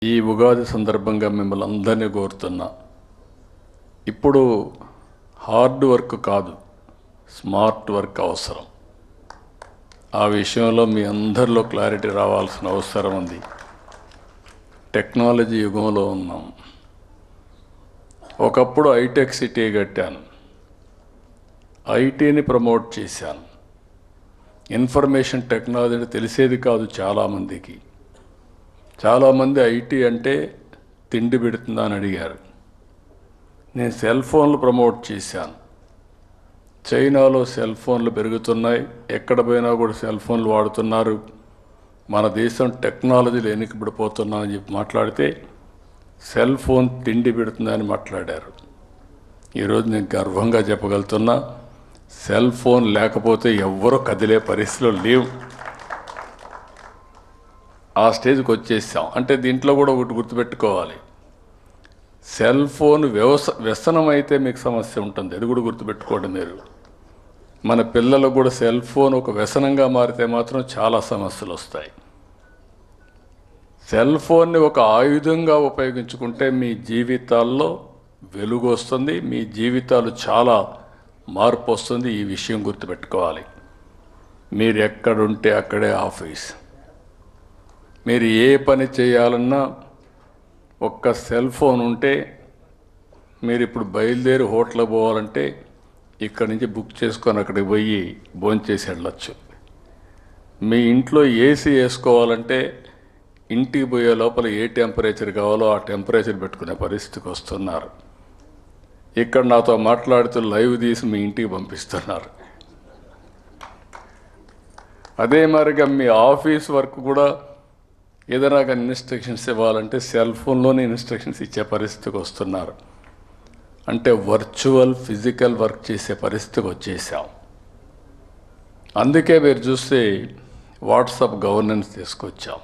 ఈ ఉగాది సందర్భంగా మిమ్మల్ని అందరినీ కోరుతున్నా, ఇప్పుడు హార్డ్ వర్క్ కాదు, స్మార్ట్ వర్క్ అవసరం. ఆ విషయంలో మీ అందరిలో క్లారిటీ రావాల్సిన అవసరం ఉంది. టెక్నాలజీ యుగంలో ఉన్నాం. ఒకప్పుడు హైటెక్ సిటీ కట్టాను, ఐటీని ప్రమోట్ చేశాను. ఇన్ఫర్మేషన్ టెక్నాలజీ తెలిసేది కాదు చాలామందికి. చాలామంది ఐటీ అంటే తిండి పెడుతుందా అని అడిగారు. నేను సెల్ ఫోన్లు ప్రమోట్ చేశాను. చైనాలో సెల్ ఫోన్లు పెరుగుతున్నాయి, ఎక్కడ పోయినా కూడా సెల్ ఫోన్లు వాడుతున్నారు. మన దేశం టెక్నాలజీలు వెనకబడిపోతున్నామని చెప్పి మాట్లాడితే సెల్ ఫోన్ తిండి పెడుతుందని మాట్లాడారు. ఈరోజు నేను గర్వంగా చెప్పగలుగుతున్నా, సెల్ ఫోన్ లేకపోతే ఎవ్వరూ కదిలే పరిస్థితులు లేవు. ఆ స్టేజ్కి వచ్చేసాం. అంటే దీంట్లో కూడా ఒకటి గుర్తుపెట్టుకోవాలి, సెల్ ఫోన్ వ్యసనం అయితే మీకు సమస్య ఉంటుంది. అది కూడా గుర్తుపెట్టుకోండి మీరు. మన పిల్లలకు కూడా సెల్ ఫోన్ ఒక వ్యసనంగా మారితే మాత్రం చాలా సమస్యలు వస్తాయి. సెల్ ఫోన్ని ఒక ఆయుధంగా ఉపయోగించుకుంటే మీ జీవితాల్లో వెలుగు వస్తుంది, మీ జీవితాలు చాలా మార్పు వస్తుంది. ఈ విషయం గుర్తుపెట్టుకోవాలి. మీరు ఎక్కడుంటే అక్కడే ఆఫీస్. మీరు ఏ పని చేయాలన్నా ఒక్క సెల్ ఫోన్ ఉంటే, మీరు ఇప్పుడు బయలుదేరి హోటల్కి పోవాలంటే ఇక్కడి నుంచి బుక్ చేసుకొని అక్కడికి పోయి భోంచేసి వెళ్ళొచ్చు. మీ ఇంట్లో ఏసీ వేసుకోవాలంటే ఇంటికి పోయే లోపల ఏ టెంపరేచర్ కావాలో ఆ టెంపరేచర్ పెట్టుకునే పరిస్థితికి వస్తున్నారు. ఇక్కడ నాతో మాట్లాడుతూ లైవ్ తీసి మీ ఇంటికి పంపిస్తున్నారు. అదే మరిగా మీ ఆఫీస్ వర్క్ కూడా ఏదైనా కానీ ఇన్స్ట్రక్షన్స్ ఇవ్వాలంటే సెల్ ఫోన్లోనే ఇన్స్ట్రక్షన్స్ ఇచ్చే పరిస్థితికి వస్తున్నారు. అంటే వర్చువల్ ఫిజికల్ వర్క్ చేసే పరిస్థితికి వచ్చేసాం. అందుకే మీరు చూస్తే వాట్సాప్ గవర్నెన్స్ తీసుకొచ్చాం.